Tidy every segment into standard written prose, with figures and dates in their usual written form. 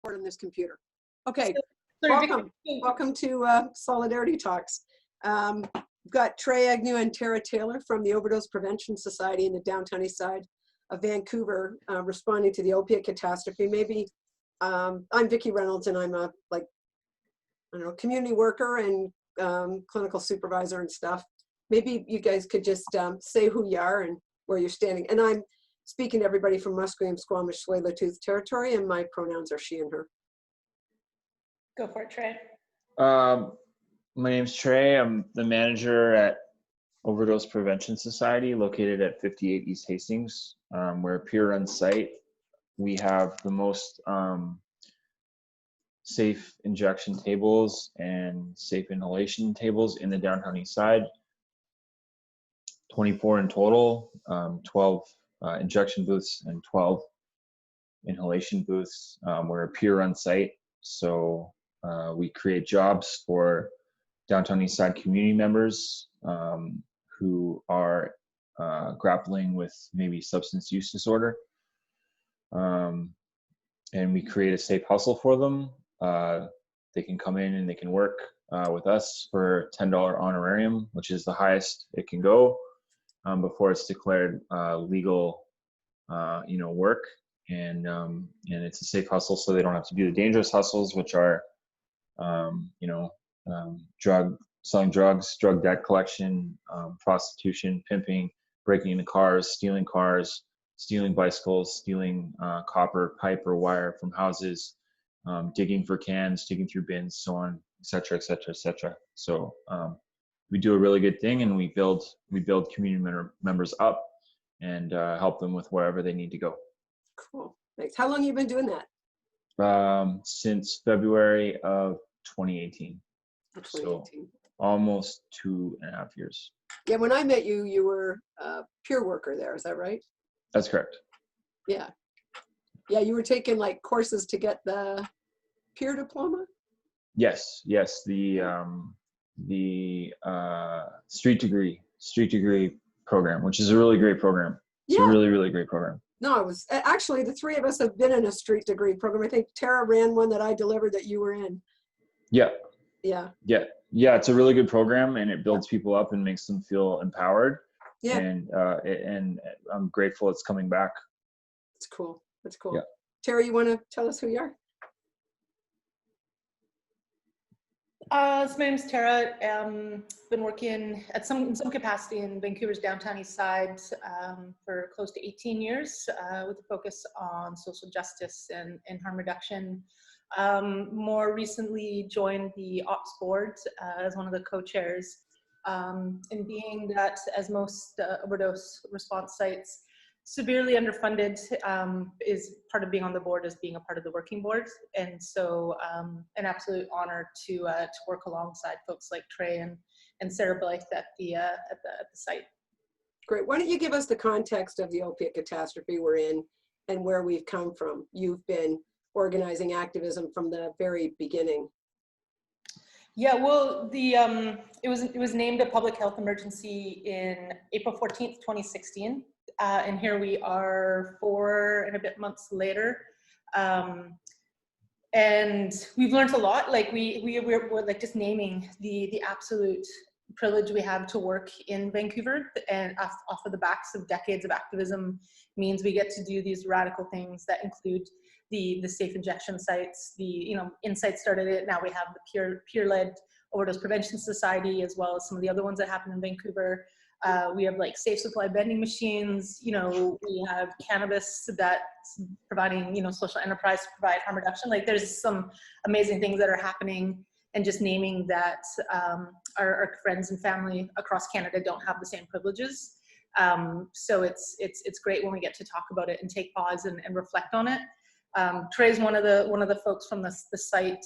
on this computer. Okay, Sorry, welcome to Solidarity Talks. We've got Trey Agnew and Tara Taylor from the Overdose Prevention Society in the downtown east side of Vancouver, responding to the opiate catastrophe. Maybe I'm Vikki Reynolds, and I'm a community worker and clinical supervisor and stuff. Maybe you guys could just say who you are and where you're standing. And I'm speaking to everybody from Musqueam, Squamish, Tsleil-Waututh territory, and my pronouns are she and her. Go for it, Trey. My name's Trey. I'm the manager at Overdose Prevention Society, located at 58 East Hastings. We're a peer-run site. We have the most safe injection tables and safe inhalation tables in the downtown east side. 24 in total, 12 injection booths and 12 inhalation booths. We're a peer-run site, so we create jobs for downtown east side community members who are grappling with maybe substance use disorder. And we create a safe hustle for them. They can come in and they can work with us for $10 honorarium, which is the highest it can go before it's declared legal, work. And it's a safe hustle, so they don't have to do the dangerous hustles, which are, selling drugs, drug debt collection, prostitution, pimping, breaking into cars, stealing bicycles, stealing copper pipe or wire from houses, digging for cans, digging through bins, so on, et cetera, et cetera, et cetera. So we do a really good thing, and we build community members up and help them with wherever they need to go. Cool. Thanks. How long have you been doing that? Since February of 2018. So almost 2.5 years. Yeah, when I met you, you were a peer worker there. Is that right? That's correct. Yeah. Yeah, you were taking like courses to get the peer diploma? Yes. The street degree program, which is a really great program. It's a really, really great program. No, it was actually, the three of us have been in a street degree program. I think Tara ran one that I delivered that you were in. Yeah. Yeah. It's a really good program, and it builds people up and makes them feel empowered. Yeah. And I'm grateful it's coming back. That's cool. That's cool. Yeah. Tara, you want to tell us who you are? So my name's Tara. Been working in some capacity in Vancouver's downtown east side for close to 18 years with a focus on social justice and harm reduction. More recently joined the ops board as one of the co-chairs, and being that, as most overdose response sites, severely underfunded, is part of being on the board as being a part of the working board. And so an absolute honor to work alongside folks like Trey and Sarah Blythe at the site. Great. Why don't you give us the context of the opiate catastrophe we're in and where we've come from? You've been organizing activism from the very beginning. Yeah, well, it was named a public health emergency in April 14th, 2016. And here we are 4 and a bit months later. And we've learned a lot. Like we're like just naming the absolute privilege we have to work in Vancouver, and off of the backs of decades of activism means we get to do these radical things that include the safe injection sites. Insight started it. Now we have the peer-led Overdose Prevention Society, as well as some of the other ones that happen in Vancouver. We have like safe supply vending machines. We have cannabis that's providing, social enterprise to provide harm reduction. Like there's some amazing things that are happening, and just naming that our friends and family across Canada don't have the same privileges. So it's great when we get to talk about it and take pause and reflect on it. Trey's one of the folks from the site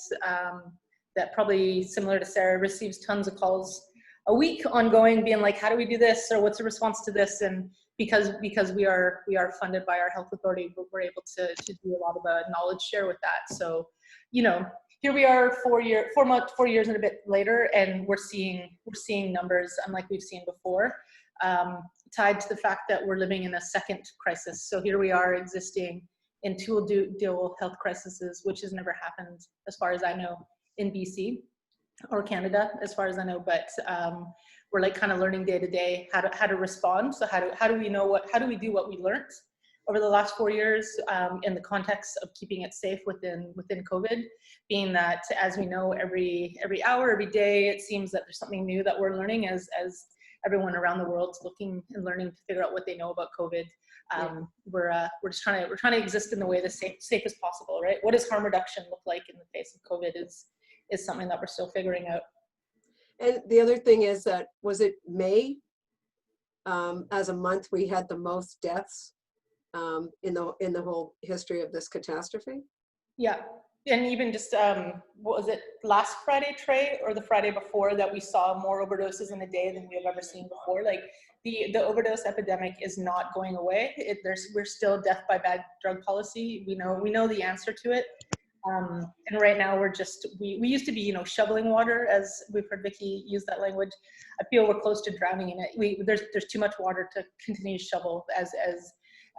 that, probably similar to Sarah, receives tons of calls a week ongoing, being like, how do we do this, or what's the response to this? And because we are funded by our health authority, we're able to do a lot of knowledge share with that. So here we are 4 years and a bit later, and we're seeing numbers unlike we've seen before, tied to the fact that we're living in a second crisis. So here we are existing and two will deal with health crises, which has never happened, as far as I know, in BC or Canada, as far as I know. But we're like kind of learning day to day how to respond. So how do we know how do we do what we learned over the last 4 years in the context of keeping it safe within COVID, being that, as we know, every hour, every day, it seems that there's something new that we're learning as everyone around the world's looking and learning to figure out what they know about COVID. We're just trying to exist in the way that's safe as possible, right? What does harm reduction look like in the face of COVID is something that we're still figuring out. And the other thing is that, was it May as a month we had the most deaths in the whole history of this catastrophe? Yeah. And even just, what was it, last Friday, Trey, or the Friday before, that we saw more overdoses in a day than we have ever seen before? Like, the overdose epidemic is not going away. We're still death by bad drug policy. We know the answer to it. And right now we used to be, shoveling water, as we've heard Vikki use that language. I feel we're close to drowning in it. There's too much water to continue to shovel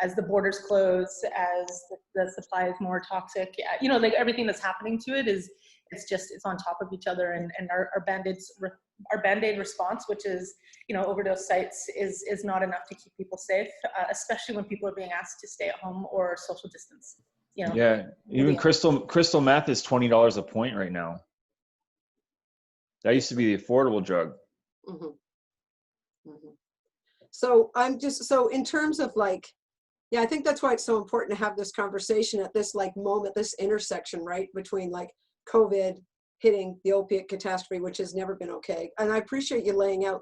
as the borders close, as the supply is more toxic. Like everything that's happening to it it's on top of each other, and our Band-Aid response, which is, overdose sites, is not enough to keep people safe, especially when people are being asked to stay at home or social distance. Yeah, even crystal meth is $20 a point right now. That used to be the affordable drug. Mm-hmm. Mm-hmm. So so in terms of I think that's why it's so important to have this conversation at this moment, this intersection, right, between COVID hitting the opiate catastrophe, which has never been okay. And I appreciate you laying out,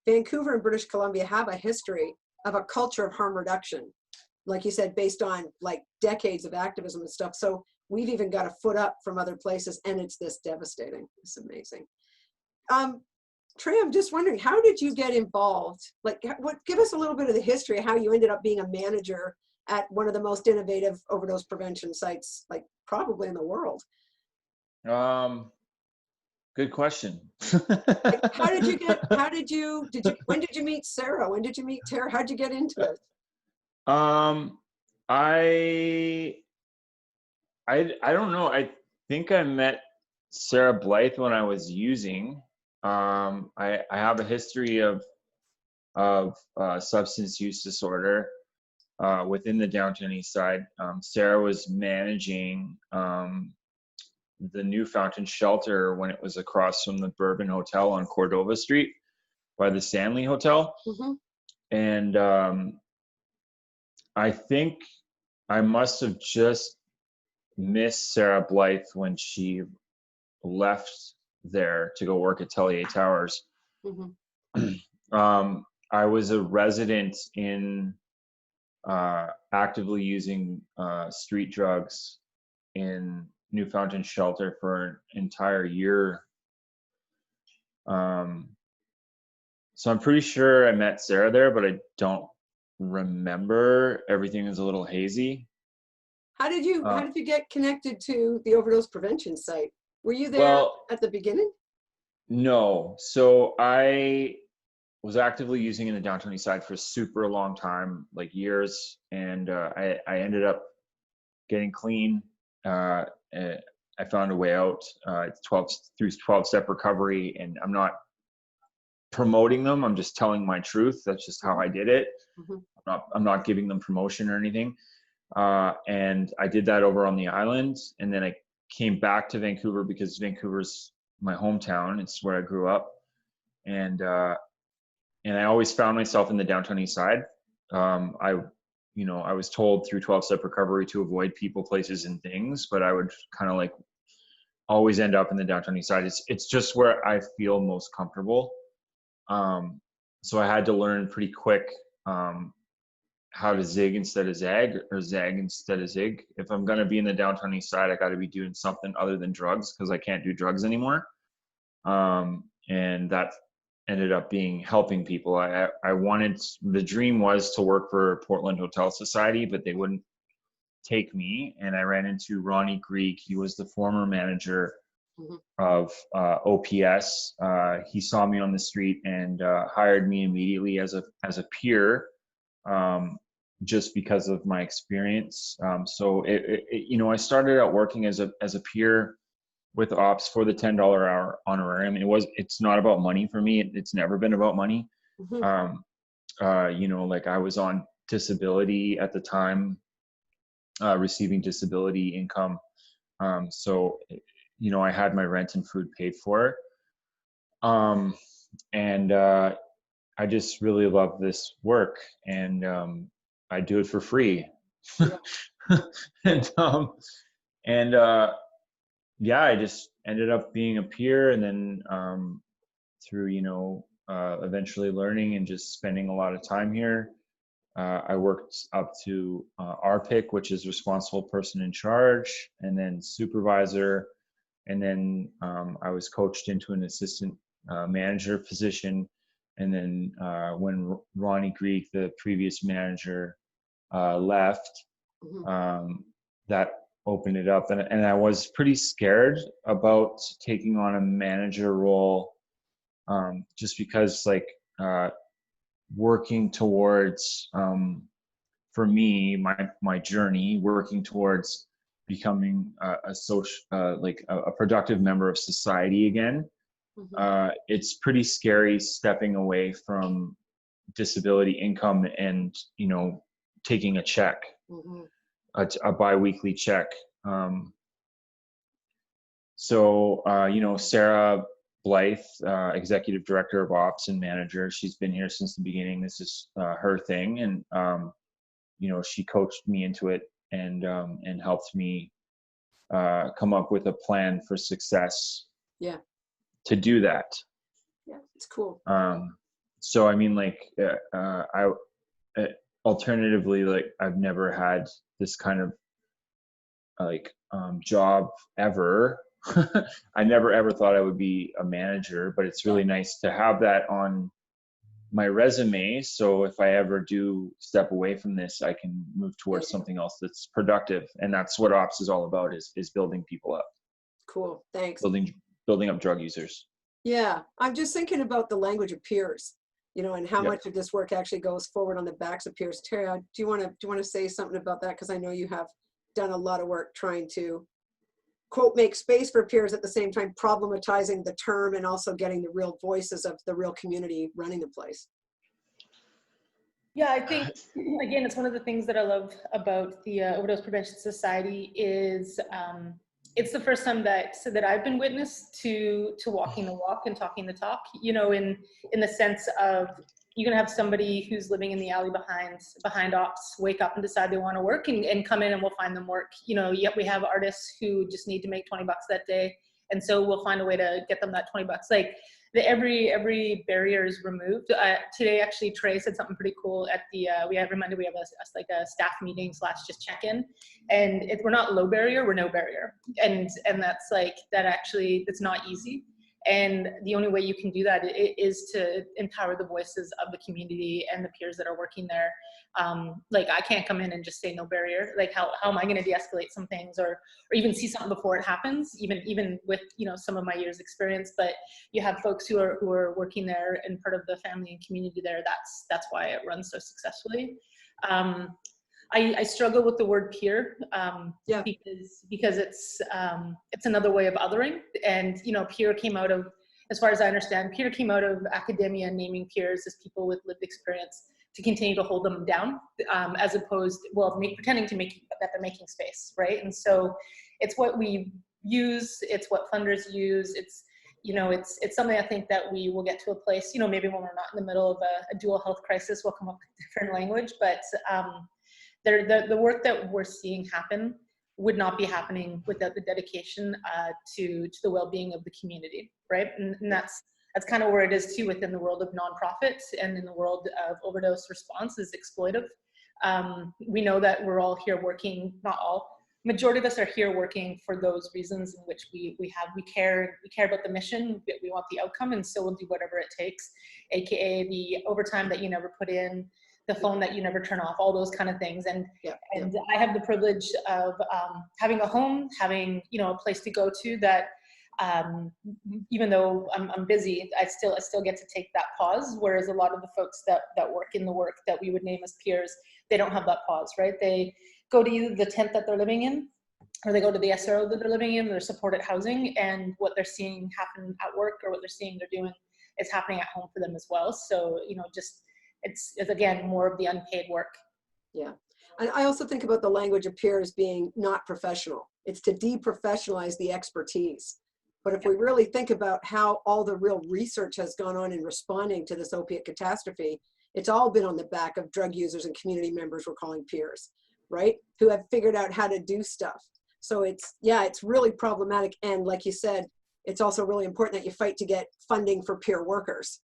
Vancouver and British Columbia have a history of a culture of harm reduction, like you said, based on decades of activism and stuff. So we've even got a foot up from other places, and it's this devastating. It's amazing. Trey, I'm just wondering, how did you get involved? Give us a little bit of the history of how you ended up being a manager at one of the most innovative overdose prevention sites, probably in the world. Good question. When did you meet Sarah? When did you meet Tara? How'd you get into this? I don't know. I think I met Sarah Blythe when I was using. I have a history of substance use disorder within the downtown east side. Sarah was managing the New Fountain Shelter when it was across from the Bourbon Hotel on Cordova Street by the Stanley Hotel. Mm-hmm. And I think I must have just missed Sarah Blythe when she left there to go work at Tellier Towers. Mm-hmm. I was a resident in actively using street drugs in New Fountain Shelter for an entire year. So I'm pretty sure I met Sarah there, but I don't remember. Everything is a little hazy. How did you get connected to the overdose prevention site? Were you there at the beginning? No. So I was actively using in the downtown east side for a super long time, years, and I ended up getting clean. I found a way out. It's 12-step recovery, and I'm not promoting them. I'm just telling my truth. That's just how I did it. Mm-hmm. I'm not giving them promotion or anything. And I did that over on the island, and then I came back to Vancouver because Vancouver's my hometown. It's where I grew up, and I always found myself in the downtown east side. I was told through 12-step recovery to avoid people, places, and things, but I would kind of always end up in the downtown east side. It's just where I feel most comfortable. So I had to learn pretty quick how to zig instead of zag, or zag instead of zig. If I'm going to be in the downtown east side, I got to be doing something other than drugs, because I can't do drugs anymore. And that ended up being helping people. The dream was to work for Portland Hotel Society, but they wouldn't take me. And I ran into Ronnie Greek. He was the former manager of OPS. He saw me on the street and hired me immediately as a peer, just because of my experience. So I started out working as a peer with ops for the $10 hour honorarium. It's not about money for me. It's never been about money. Mhm. Like I was on disability at the time, receiving disability income. So, I had my rent and food paid for. And I just really love this work, and I do it for free. Yeah. and yeah, I just ended up being a peer, and then through eventually learning and just spending a lot of time here, I worked up to RPIC, which is responsible person in charge, and then supervisor, and then I was coached into an assistant manager position. And then when Ronnie Greek, the previous manager, left, Mhm. that opened it up. And I was pretty scared about taking on a manager role, just because working towards, for me, my journey, working towards becoming a social, a productive member of society again. Mhm. It's pretty scary stepping away from disability income and taking a check, Mhm. a biweekly check. Sarah Blythe, executive director of ops and manager, she's been here since the beginning. This is her thing, and she coached me into it, and helped me come up with a plan for success Yeah. to do that. Yeah. It's cool. So I mean, I alternatively, I've never had this kind of job ever. I never ever thought I would be a manager, but it's Yeah. really nice to have that on my resume. So if I ever do step away from this, I can move Yeah. towards something else that's productive. And that's what ops is all about, is building people up, Cool. Thanks. building up drug users. Yeah. I'm just thinking about the language of peers, and how Yep. much of this work actually goes forward on the backs of peers. Tara, do you want to say something about that? Because I know you have done a lot of work trying to, quote, make space for peers, at the same time problematizing the term and also getting the real voices of the real community running the place. Yeah, I think, again, it's one of the things that I love about the Overdose Prevention Society is it's the first time that I've been witness to walking the walk and talking the talk, in the sense of you're gonna have somebody who's living in the alley behind ops wake up and decide they want to work and come in, and we'll find them work. Yet we have artists who just need to make $20 that day, and so we'll find a way to get them that $20. Every barrier is removed. Today, actually, Trey said something pretty cool at the, we have a staff meeting / just check-in, and we're not low barrier, we're no barrier. And that's that's not easy. And the only way you can do that is to empower the voices of the community and the peers that are working there. I can't come in and just say no barrier. How am I going to de-escalate some things, or even see something before it happens, even with some of my years experience. But you have folks who are working there and part of the family and community there. That's why it runs so successfully. I struggle with the word peer, Yeah. because it's another way of othering. And peer came out of, as far as I understand, peer came out of academia, naming peers as people with lived experience to continue to hold them down, as opposed, pretending that they're making space, right? And so it's what we use, it's what funders use. It's something I think that we will get to a place, maybe when we're not in the middle of a dual health crisis, we'll come up with different language, but the work that we're seeing happen would not be happening without the dedication to the well-being of the community, right? And that's kind of where it is too within the world of nonprofits and in the world of overdose response is exploitive. We know that we're all here working, not all, majority of us are here working for those reasons in which we care about the mission, we want the outcome, and so we'll do whatever it takes, aka the overtime that you never put in, the phone that you never turn off, all those kind of things. And I have the privilege of having a home, having a place to go to that even though I'm busy, I still get to take that pause. Whereas a lot of the folks that work in the work that we would name as peers, they don't have that pause, right? They go to either the tent that they're living in, or they go to the SRO that they're living in, their supported housing, and what they're seeing happen at work, or what they're seeing they're doing, is happening at home for them as well. So, just it's again more of the unpaid work. Yeah. And I also think about the language of peers being not professional. It's to deprofessionalize the expertise. But if we really think about how all the real research has gone on in responding to this opiate catastrophe, it's all been on the back of drug users and community members we're calling peers, right? Who have figured out how to do stuff. So it's really problematic. And like you said, it's also really important that you fight to get funding for peer workers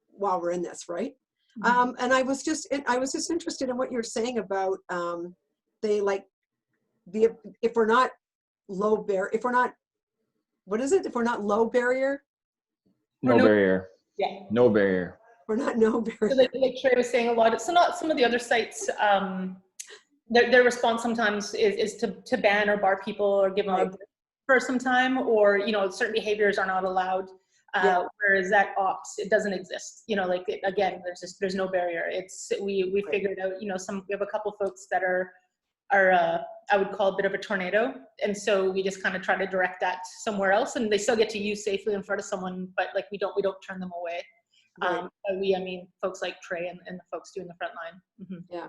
while we're in this, right? Mm-hmm. And I was just interested in what you're saying about if we're not low barrier, if we're not low barrier, No barrier. Yeah. No barrier. we're not no barrier. So like Trey was saying, a lot of, not some of the other sites, their response sometimes is to ban or bar people or give them a break for some time, or certain behaviors are not allowed. Whereas at ops, it doesn't exist. Again, there's no barrier. It's we figured out. We have a couple folks that are I would call a bit of a tornado, and so we just kind of try to direct that somewhere else, and they still get to use safely in front of someone, but like we don't turn them away. Right. Folks like Trey and the folks doing the front line. Mm-hmm. Yeah.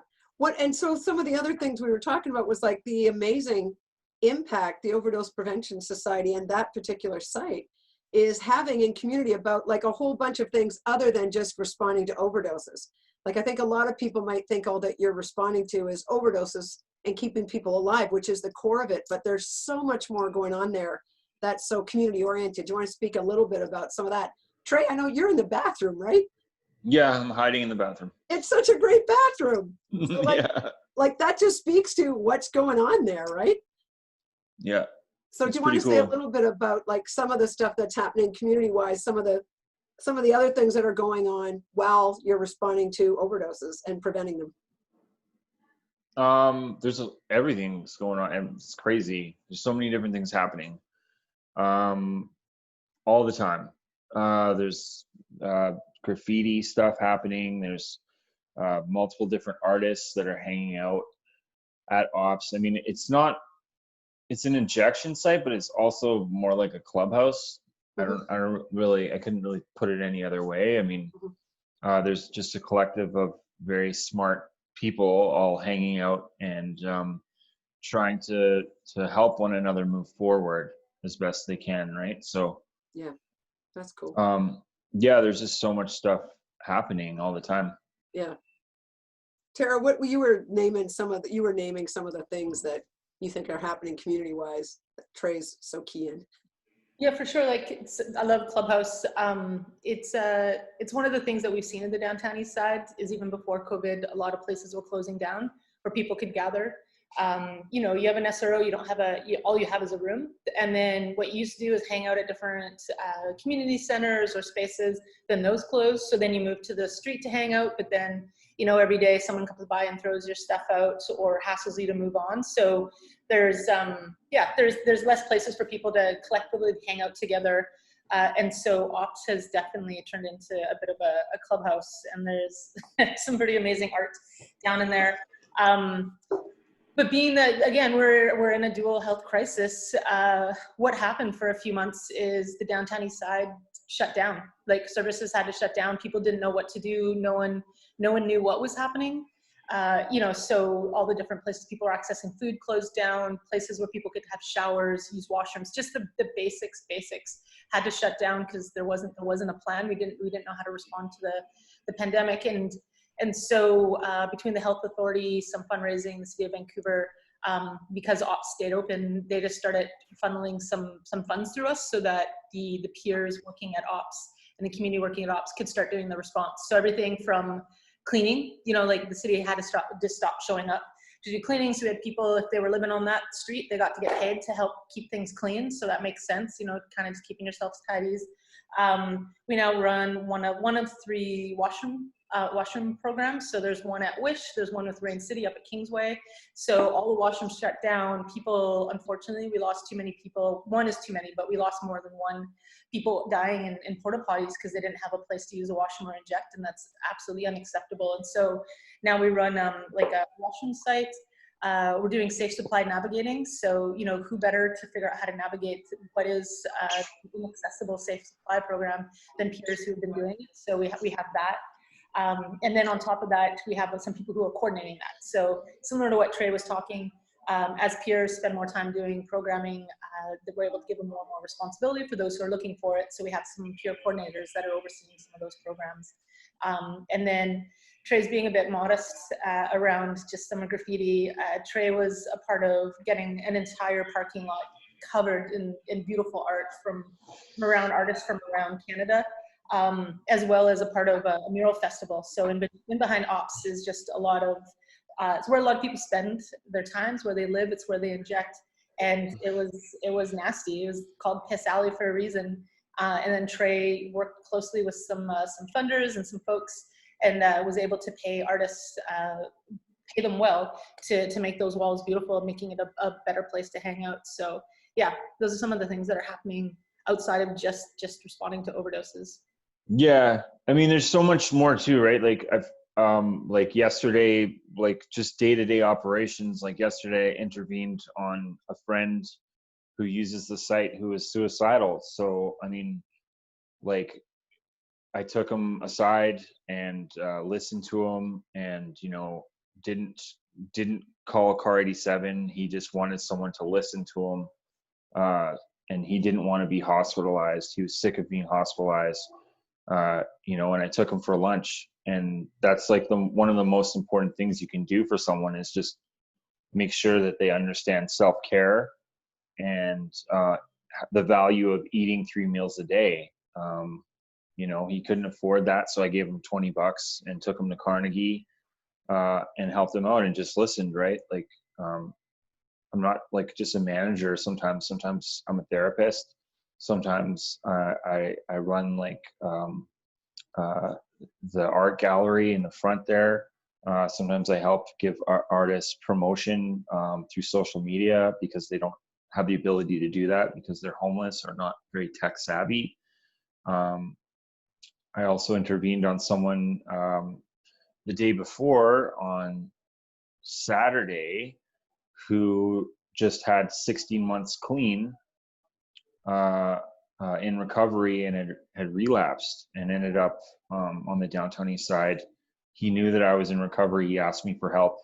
And so some of the other things we were talking about was like the amazing impact the Overdose Prevention Society and that particular site is having in community about like a whole bunch of things other than just responding to overdoses. Like I think a lot of people might think all that you're responding to is overdoses and keeping people alive, which is the core of it. But there's so much more going on there that's so community oriented. Do you want to speak a little bit about some of that? Trey, I know you're in the bathroom, right? Yeah, I'm hiding in the bathroom. It's such a great bathroom. So like that just speaks to what's going on there, right? Yeah. So do you want to say a little bit about like some of the stuff that's happening community-wise, some of the other things that are going on while you're responding to overdoses and preventing them? Everything's going on, and it's crazy. There's so many different things happening all the time. There's graffiti stuff happening. There's multiple different artists that are hanging out at ops. I mean, it's an injection site, but it's also more like a clubhouse. Mm-hmm. I couldn't really put it any other way. I mean, there's just a collective of very smart people all hanging out and trying to help one another move forward as best they can, right? So yeah, that's cool. There's just so much stuff happening all the time. Yeah. Tara, you were naming some of the things that you think are happening community-wise that Trey's so key in. Yeah, for sure. Like I love Clubhouse. It's one of the things that we've seen in the downtown east side is even before COVID, a lot of places were closing down where people could gather. You have an SRO, all you have is a room. And then what you used to do is hang out at different community centers or spaces, then those closed. So then you move to the street to hang out, but then, every day someone comes by and throws your stuff out or hassles you to move on. So there's less places for people to collectively hang out together. And so ops has definitely turned into a bit of a clubhouse, and there's some pretty amazing art down in there. But being that, again, we're in a dual health crisis, what happened for a few months is the downtown east side shut down. Like services had to shut down. People didn't know what to do. No one knew what was happening. So all the different places people were accessing food closed down, places where people could have showers, use washrooms, just the basics had to shut down because there wasn't a plan. We didn't know how to respond to the pandemic. And so between the health authority, some fundraising, the city of Vancouver, because ops stayed open, they just started funneling some funds through us so that the peers working at ops and the community working at ops could start doing the response. So everything from cleaning, like the city had to stop showing up to do cleaning. So we had people, if they were living on that street, they got to get paid to help keep things clean. So that makes sense, kind of just keeping yourselves tidies. We now run one of 3 washroom washroom programs. So there's one at Wish, there's one with Rain City up at Kingsway. So all the washrooms shut down. People, unfortunately, we lost too many people. One is too many, but we lost more than one. People dying in porta potties because they didn't have a place to use a washroom or inject, and that's absolutely unacceptable. And so now we run like a washroom site. We're doing safe supply navigating. So, you know, who better to figure out how to navigate what is an accessible safe supply program than peers who've been doing it. So we have that. And then on top of that, we have some people who are coordinating that. So similar to what Trey was talking, as peers spend more time doing programming, that we're able to give them more and more responsibility for those who are looking for it. So we have some peer coordinators that are overseeing some of those programs. And then Trey's being a bit modest around just summer graffiti. Trey was a part of getting an entire parking lot covered in beautiful art from around artists from around Canada, as well as a part of a mural festival. So in behind ops is just a lot of, it's where a lot of people spend their time, it's where they live, it's where they inject. And it was nasty. It was called Piss Alley for a reason. And then Trey worked closely with some funders and some folks, and was able to pay artists, pay them well to make those walls beautiful, making it a better place to hang out. So yeah, those are some of the things that are happening outside of just responding to overdoses. Yeah, I mean, there's so much more too, right? Like I've like yesterday, like just day-to-day operations. Like yesterday, I intervened on a friend who uses the site who is suicidal. So I mean, like I took him aside and listened to him, and you know, didn't call a car 87. He just wanted someone to listen to him, and he didn't want to be hospitalized. He was sick of being hospitalized. You know, and I took him for lunch, and that's like one of the most important things you can do for someone is just make sure that they understand self-care and the value of eating 3 meals a day. You know, he couldn't afford that, so I gave him $20 and took him to Carnegie and helped him out and just listened, right? Like, I'm not like just a manager. Sometimes I'm a therapist. Sometimes I run like the art gallery in the front there. Sometimes I help give artists promotion through social media because they don't have the ability to do that because they're homeless or not very tech savvy. I also intervened on someone the day before on Saturday who just had 16 months clean in recovery, and it had relapsed and ended up on the downtown east side. He knew that I was in recovery. He asked me for help.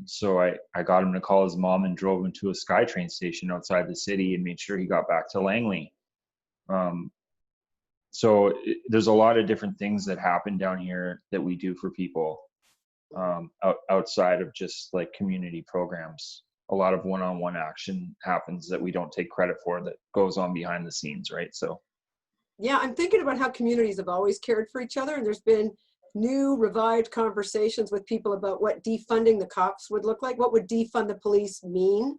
So I got him to call his mom and drove him to a SkyTrain station outside the city and made sure he got back to Langley. So there's a lot of different things that happen down here that we do for people outside of just like community programs. A lot of one-on-one action happens that we don't take credit for that goes on behind the scenes, right? So yeah, I'm thinking about how communities have always cared for each other, and there's been new revived conversations with people about what defunding the cops would look like. What would defund the police mean?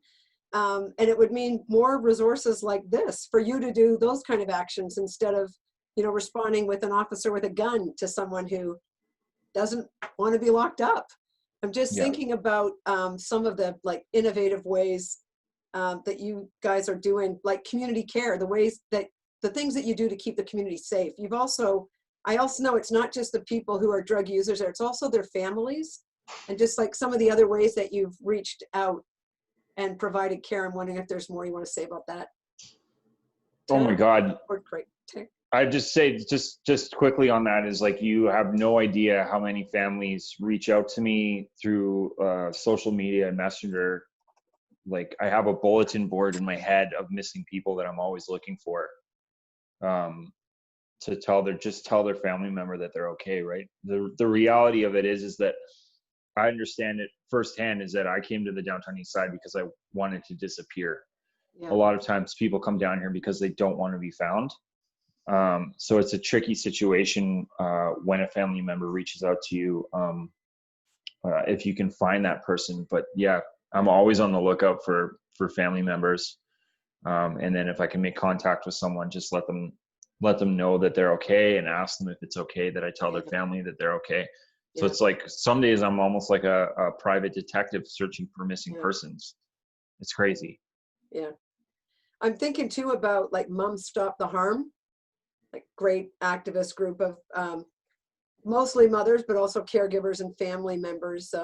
And it would mean more resources like this for you to do those kind of actions instead of, you know, responding with an officer with a gun to someone who doesn't want to be locked up. I'm just thinking about some of the like innovative ways that you guys are doing, like community care, the things that you do to keep the community safe. I also know it's not just the people who are drug users, it's also their families, and just like some of the other ways that you've reached out and provided care. I'm wondering if there's more you want to say about that. Oh my God. Great. I'd just say just quickly on that is like, you have no idea how many families reach out to me through social media and Messenger. Like I have a bulletin board in my head of missing people that I'm always looking for, to tell their family member that they're okay, right? The reality of it is that I understand it firsthand, is that I came to the downtown east side because I wanted to disappear. Yeah. A lot of times people come down here because they don't want to be found. So it's a tricky situation when a family member reaches out to you, if you can find that person. But yeah, I'm always on the lookout for family members. And then if I can make contact with someone, just let them let them know that they're okay and ask them if it's okay that I tell their family that they're okay. So Yeah. it's like some days I'm almost like a private detective searching for missing persons. It's crazy. Yeah. I'm thinking too about like Moms Stop the Harm, like great activist group of mostly mothers, but also caregivers and family members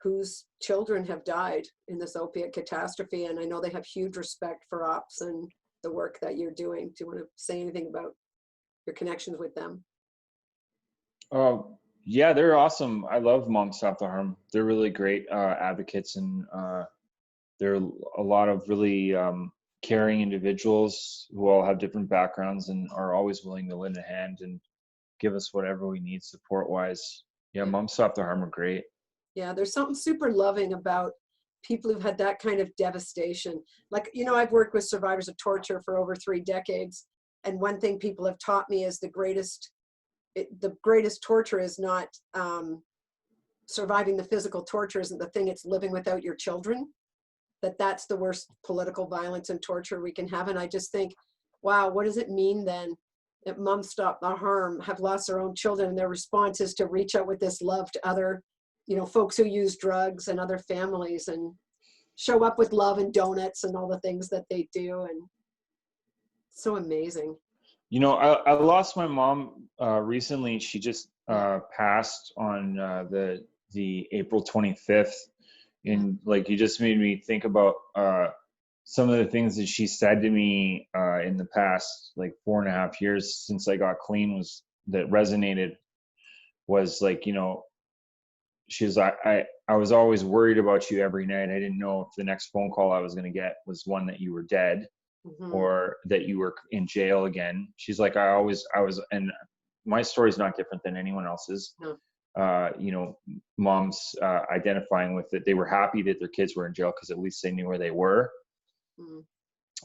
whose children have died in this opiate catastrophe. And I know they have huge respect for ops and the work that you're doing. Do you want to say anything about your connections with them? Yeah, they're awesome. I love Moms Stop the Harm. They're really great advocates, and they're a lot of really caring individuals who all have different backgrounds and are always willing to lend a hand and give us whatever we need support-wise. Yeah, Moms Stop the Harm are great. Yeah, there's something super loving about people who've had that kind of devastation. Like, you know, I've worked with survivors of torture for over 3 decades. And one thing people have taught me is the greatest torture is not surviving the physical torture isn't the thing, it's living without your children. That's the worst political violence and torture we can have. And I just think, wow, what does it mean then that Moms Stop the Harm have lost their own children, and their response is to reach out with this love to other, you know, folks who use drugs and other families, and show up with love and donuts and all the things that they do. And so amazing. You know, I lost my mom recently. She just passed on the April 25th. And like, you just made me think about some of the things that she said to me in the past, like 4.5 years since I got clean, that resonated was like, you know, she's I was always worried about you every night. I didn't know if the next phone call I was going to get was one that you were dead or that you were in jail again. She's like, I was, and my story's not different than anyone else's. No. You know, moms identifying with it. They were happy that their kids were in jail because at least they knew where they were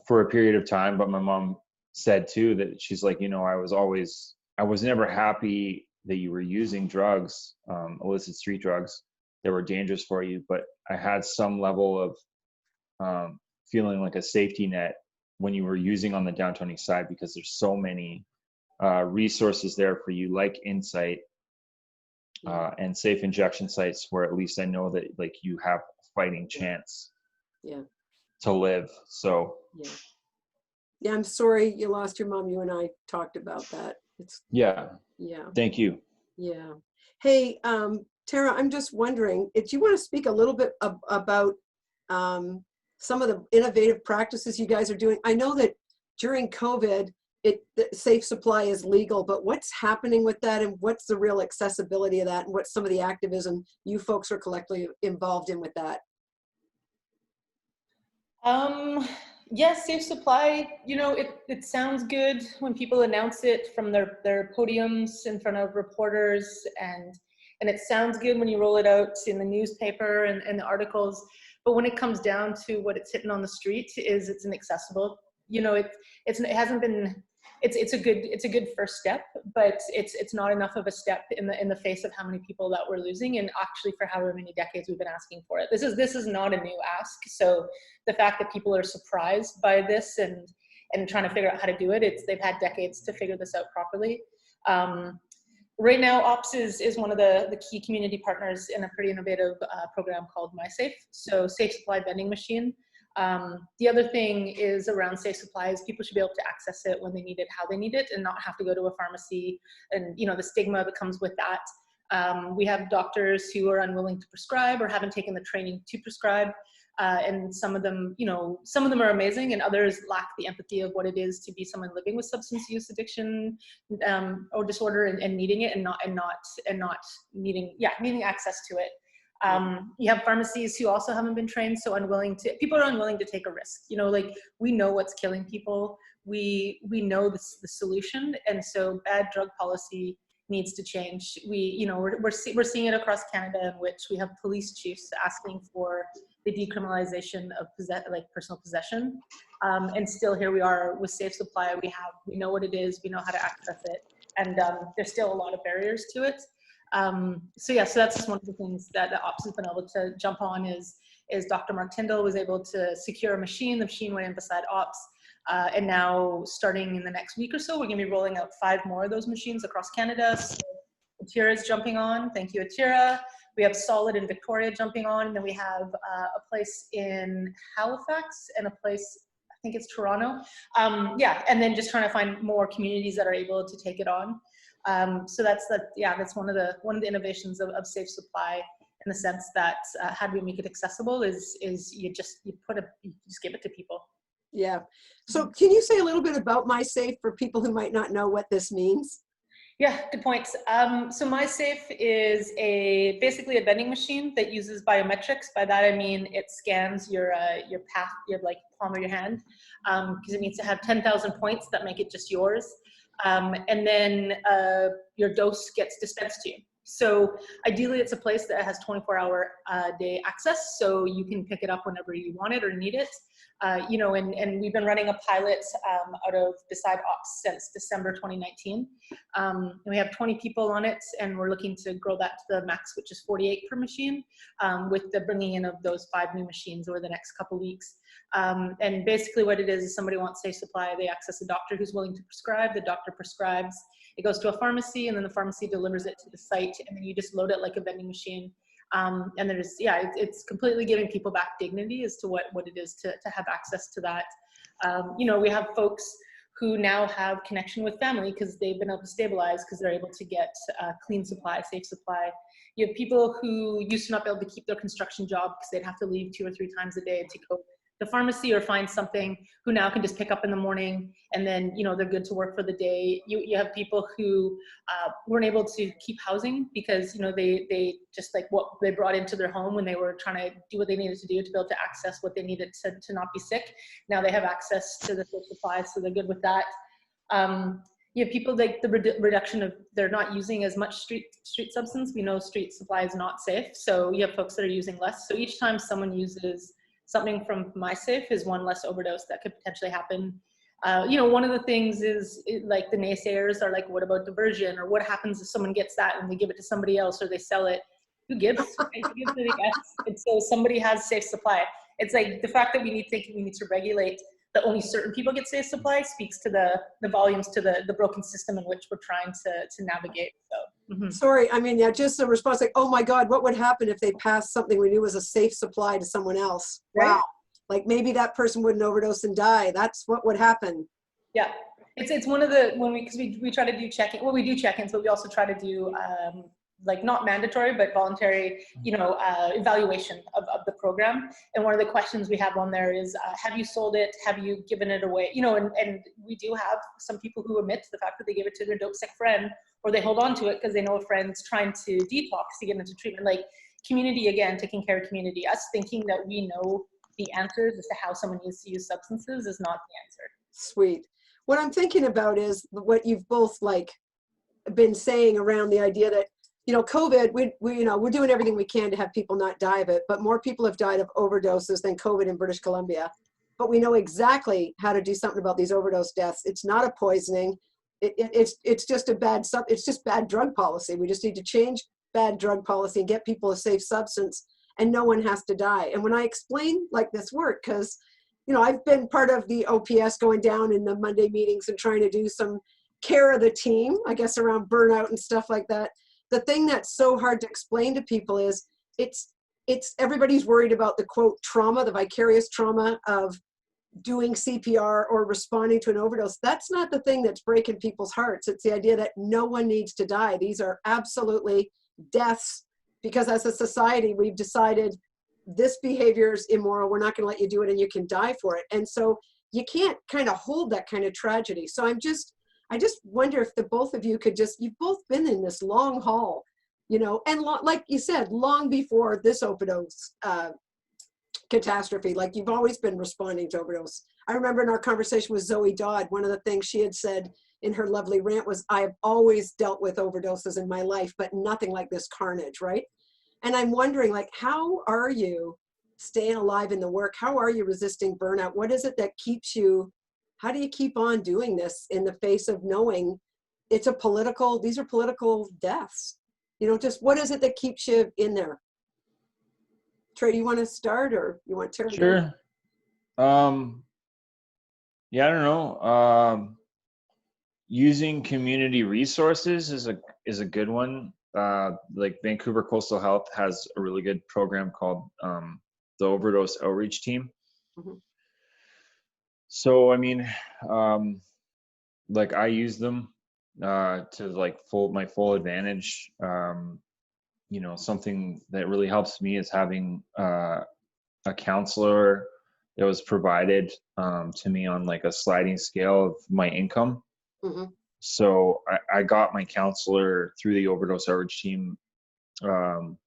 for a period of time. But my mom said too that she's like, you know, I was never happy that you were using drugs, illicit street drugs that were dangerous for you. But I had some level of feeling like a safety net when you were using on the downtown east side, because there's so many resources there for you, like Insight and safe injection sites, where at least I know that like you have a fighting chance to live. So yeah, I'm sorry you lost your mom. You and I talked about that. Thank you. Yeah. Hey, Tara, I'm just wondering, do you want to speak a little bit about some of the innovative practices you guys are doing? I know that during COVID, the safe supply is legal, but what's happening with that, and what's the real accessibility of that, and what's some of the activism you folks are collectively involved in with that? Yes, safe supply, you know, it sounds good when people announce it from their podiums in front of reporters, and it sounds good when you roll it out in the newspaper and the articles. But when it comes down to what it's hitting on the street, it's inaccessible. You know, it's a good first step, but it's not enough of a step in the face of how many people that we're losing, and actually for however many decades we've been asking for it. This is not a new ask. So the fact that people are surprised by this and trying to figure out how to do it, they've had decades to figure this out properly. Right now, OPS is one of the key community partners in a pretty innovative program called MySafe, so safe supply vending machine. The other thing is around safe supplies. People should be able to access it when they need it, how they need it, and not have to go to a pharmacy, and you know, the stigma that comes with that. We have doctors who are unwilling to prescribe or haven't taken the training to prescribe. And some of them, you know, some of them are amazing, and others lack the empathy of what it is to be someone living with substance use addiction or disorder, and needing it, and not needing access to it. You have pharmacies who also haven't been trained, so people are unwilling to take a risk. You know, like, we know what's killing people. We know the solution, and so bad drug policy needs to change. We're seeing it across Canada, in which we have police chiefs asking for the decriminalization of personal possession, and still here we are with safe supply. We know what it is, we know how to access it, and there's still a lot of barriers to it. So that's just one of the things that the OPS has been able to jump on, is Dr. Mark Tyndall was able to secure a machine. The machine went in beside OPS. And now starting in the next week or so, we're gonna be rolling out 5 more of those machines across Canada. So Atira is jumping on. Thank you, Atira. We have Solid in Victoria jumping on. And then we have a place in Halifax and a place, I think it's Toronto. Yeah, and then just trying to find more communities that are able to take it on. So that's one of the innovations of Safe Supply, in the sense that how do we make it accessible is you just give it to people. Yeah. So can you say a little bit about MySafe for people who might not know what this means? Yeah, good points. So MySafe is basically a vending machine that uses biometrics. By that I mean it scans your path, your like palm of your hand, because it needs to have 10,000 points that make it just yours, and then your dose gets dispensed to you. So ideally, it's a place that has 24-hour day access, so you can pick it up whenever you want it or need it. You know, and we've been running a pilot out of Beside Ops since December 2019. And we have 20 people on it, and we're looking to grow that to the max, which is 48 per machine, with the bringing in of those 5 new machines over the next couple weeks. And basically what it is somebody wants Safe Supply, they access a doctor who's willing to prescribe, the doctor prescribes, it goes to a pharmacy, and then the pharmacy delivers it to the site, and then you just load it like a vending machine. And there's, yeah, it's completely giving people back dignity as to what it is to have access to that. You know, we have folks who now have connection with family because they've been able to stabilize, because they're able to get clean supply, safe supply. You have people who used to not be able to keep their construction job because they'd have to leave 2 or 3 times a day to go to the pharmacy or find something, who now can just pick up in the morning, and then, you know, they're good to work for the day. You have people who weren't able to keep housing because, you know, they just like what they brought into their home when they were trying to do what they needed to do to be able to access what they needed to not be sick. Now they have access to the food supply, so they're good with that. You have people like the reduction of, they're not using as much street substance. We know street supply is not safe, so you have folks that are using less. So each time someone uses something from MySafe is one less overdose that could potentially happen. You know, one of the things is like the naysayers are like, what about diversion? Or what happens if someone gets that and they give it to somebody else or they sell it? Who gives? Right? Who gives it, I guess? And so somebody has Safe Supply. It's like the fact that we need to regulate that only certain people get Safe Supply speaks to the volumes to the broken system in which we're trying to navigate. So. Mm-hmm. Sorry, I mean, yeah, just a response like, oh my God, what would happen if they passed something we knew was a safe supply to someone else? Right? Wow. Like maybe that person wouldn't overdose and die. That's what would happen. Yeah. It's one of the, because we try to do check-in, well, we do check-ins, but we also try to do like not mandatory, but voluntary, you know, evaluation of the program. And one of the questions we have on there is, have you sold it? Have you given it away? You know, and we do have some people who admit to the fact that they give it to their dope sick friend, or they hold on to it because they know a friend's trying to detox to get into treatment. Like community, again, taking care of community. Us thinking that we know the answers as to how someone needs to use substances is not the answer. Sweet. What I'm thinking about is what you've both like been saying around the idea that, you know, COVID, we you know, we're doing everything we can to have people not die of it, but more people have died of overdoses than COVID in British Columbia. But we know exactly how to do something about these overdose deaths. It's not a poisoning. It's just it's just bad drug policy. We just need to change bad drug policy and get people a safe substance, and no one has to die. And when I explain like this work, because, you know, I've been part of the OPS going down in the Monday meetings and trying to do some care of the team, I guess, around burnout and stuff like that. The thing that's so hard to explain to people is it's everybody's worried about the quote trauma, the vicarious trauma of doing CPR or responding to an overdose. That's not the thing that's breaking people's hearts. It's the idea that no one needs to die. These are absolutely deaths because as a society, we've decided this behavior is immoral. We're not going to let you do it and you can die for it. And so you can't kind of hold that kind of tragedy. So I just wonder if the both of you could just, you've both been in this long haul, you know, and like you said, long before this overdose catastrophe, like you've always been responding to overdose. I remember in our conversation with Zoe Dodd, one of the things she had said in her lovely rant was, I have always dealt with overdoses in my life, but nothing like this carnage, right? And I'm wondering, like, how are you staying alive in the work? How are you resisting burnout? What is it that keeps you, how do you keep on doing this in the face of knowing these are political deaths? You know, just what is it that keeps you in there? Trey, do you want to start or you want Tara? Sure. Yeah, I don't know. Using community resources is a good one. Like Vancouver Coastal Health has a really good program called the Overdose Outreach Team. Mhm. So I mean, like I use them to like my full advantage. You know, something that really helps me is having a counselor that was provided to me on like a sliding scale of my income. Mhm. So I got my counselor through the Overdose Outreach Team um,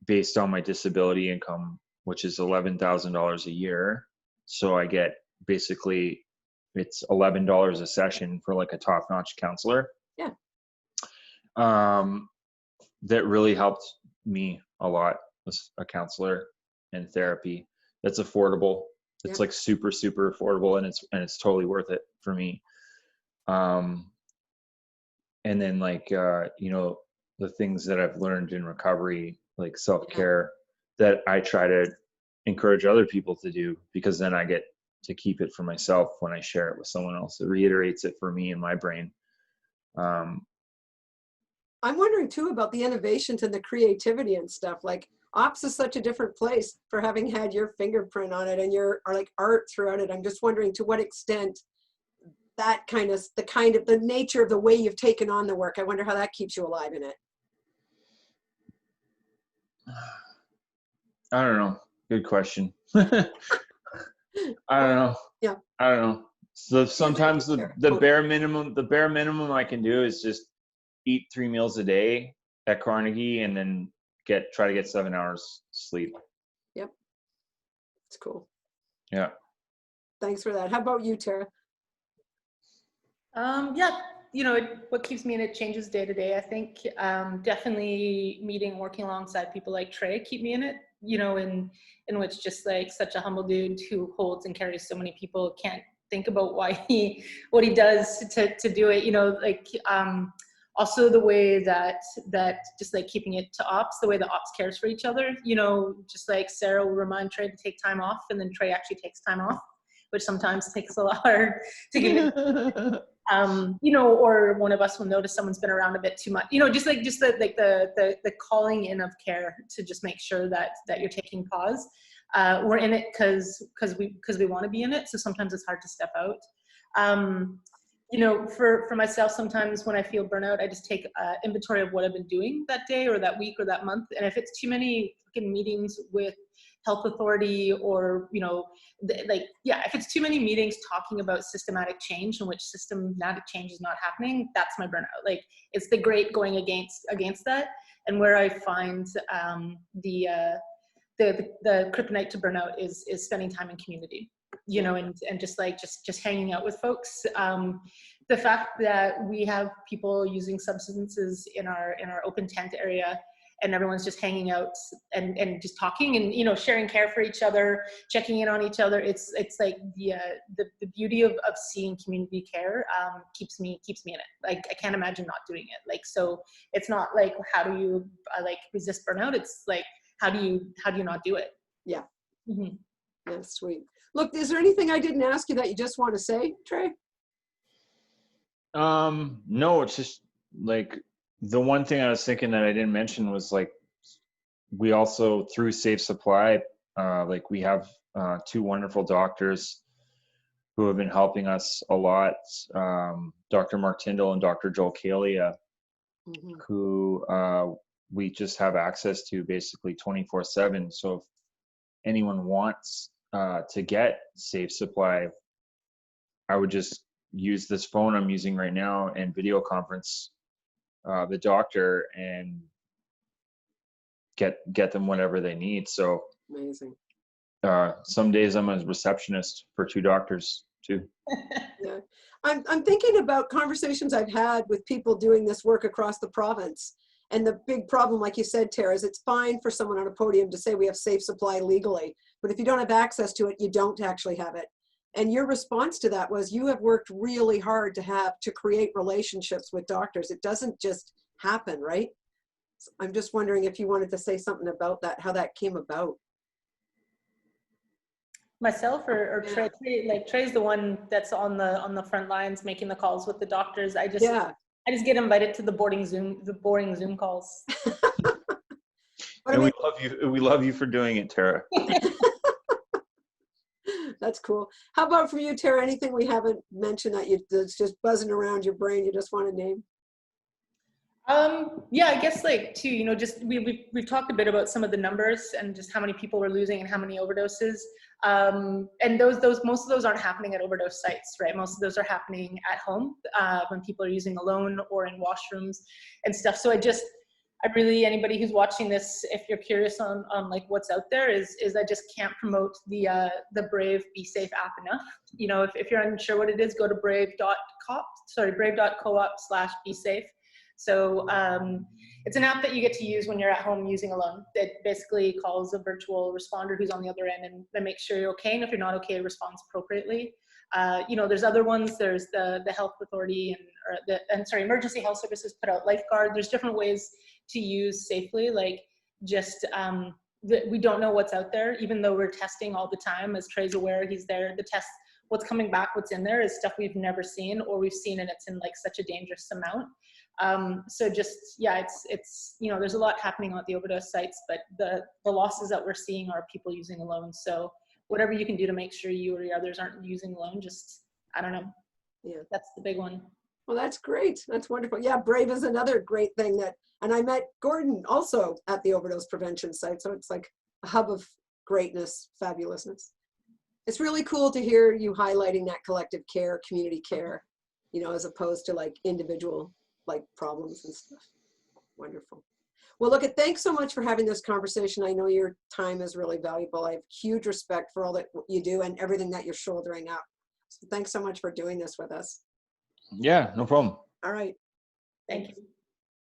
based on my disability income, which is $11,000 a year. So I get basically it's $11 a session for like a top-notch counselor. Yeah. That really helped me a lot as a counselor and therapy. That's affordable. It's Yep. like super affordable, and it's totally worth it for me. And then like you know, the things that I've learned in recovery, like self-care, that I try to encourage other people to do, because then I get to keep it for myself when I share it with someone else. It reiterates it for me in my brain. I'm wondering too about the innovations and the creativity and stuff. Like ops is such a different place for having had your fingerprint on it and your or like art throughout it. I'm just wondering to what extent that the nature of the way you've taken on the work. I wonder how that keeps you alive in it. I don't know. Good question. I don't know. Yeah. I don't know. So sometimes the bare minimum I can do is just eat 3 meals a day at Carnegie, and then try to get 7 hours sleep. Yep. It's cool. Yeah. Thanks for that. How about you, Tara? Yeah, you know, what keeps me in it changes day to day. I think definitely meeting, working alongside people like Trey keep me in it, you know, in which just like such a humble dude who holds and carries so many people can't think about what he does to do it, you know, like also the way that just like keeping it to ops, the way the ops cares for each other, you know, just like Sarah will remind Trey to take time off, and then Trey actually takes time off, which sometimes takes a lot hard to get you know, or one of us will notice someone's been around a bit too much, you know, just the calling in of care to just make sure that you're taking pause. We're in it because we want to be in it, so sometimes it's hard to step out. You know, for myself, sometimes when I feel burnout, I just take inventory of what I've been doing that day or that week or that month, and if it's too many fucking meetings with health authority, or you know, if it's too many meetings talking about systematic change in which systematic change is not happening, that's my burnout. Like, it's the great going against that, and where I find the kryptonite to burnout is spending time in community, you know, and just hanging out with folks. The fact that we have people using substances in our open tent area, and everyone's just hanging out and just talking and, you know, sharing care for each other, checking in on each other. It's like the beauty of seeing community care keeps me in it. Like, I can't imagine not doing it. Like, so it's not like, how do you like resist burnout? It's like, how do you not do it? Yeah. Mm-hmm. Yeah, sweet. Look, is there anything I didn't ask you that you just want to say, Trey? No, it's just like the one thing I was thinking that I didn't mention was like, we also, through Safe Supply, like we have 2 wonderful doctors who have been helping us a lot. Dr. Mark Tyndall and Dr. Joel Kalia, Mm-hmm. who we just have access to basically 24/7. So if anyone wants to get Safe Supply, I would just use this phone I'm using right now and video conference the doctor and get them whatever they need. So Amazing. some days I'm a receptionist for 2 doctors too. Yeah. I'm thinking about conversations I've had with people doing this work across the province. And the big problem, like you said, Tara, is it's fine for someone on a podium to say we have Safe Supply legally, but if you don't have access to it, you don't actually have it. And your response to that was you have worked really hard to create relationships with doctors. It doesn't just happen, right? I'm just wondering if you wanted to say something about that, how that came about. Myself or Yeah. Trey? Like Trey's the one that's on the front lines making the calls with the doctors. I just get invited to the boring Zoom calls. But And we love you. We love you for doing it, Tara. That's cool. How about for you, Tara? Anything we haven't mentioned that's just buzzing around your brain you just want to name? Yeah, I guess like too, you know, just we've talked a bit about some of the numbers and just how many people we're losing and how many overdoses. And those most of those aren't happening at overdose sites, right? Most of those are happening at home when people are using alone or in washrooms and stuff. So I really, anybody who's watching this, if you're curious on like what's out there, is I just can't promote the Brave Be Safe app enough. You know, if you're unsure what it is, go to brave.coop/be safe. So it's an app that you get to use when you're at home using alone. It basically calls a virtual responder who's on the other end and makes sure you're okay. And if you're not okay, it responds appropriately. You know, there's other ones. There's the health authority emergency health services put out Lifeguard. There's different ways to use safely. Like just we don't know what's out there, even though we're testing all the time. As Trey's aware, he's there. The test, what's coming back, what's in there is stuff we've never seen, or we've seen and it's in like such a dangerous amount. So just, yeah, it's, you know, there's a lot happening at the overdose sites, but the losses that we're seeing are people using alone. So whatever you can do to make sure you or your others aren't using alone, just, I don't know. Yeah. That's the big one. Well, that's great. That's wonderful. Yeah, Brave is another great thing and I met Gordon also at the Overdose Prevention Site. So it's like a hub of greatness, fabulousness. It's really cool to hear you highlighting that collective care, community care, you know, as opposed to like individual like problems and stuff. Wonderful. Well, look, thanks so much for having this conversation. I know your time is really valuable. I have huge respect for all that you do and everything that you're shouldering up. So thanks so much for doing this with us. Yeah, no problem. All right. Thank you.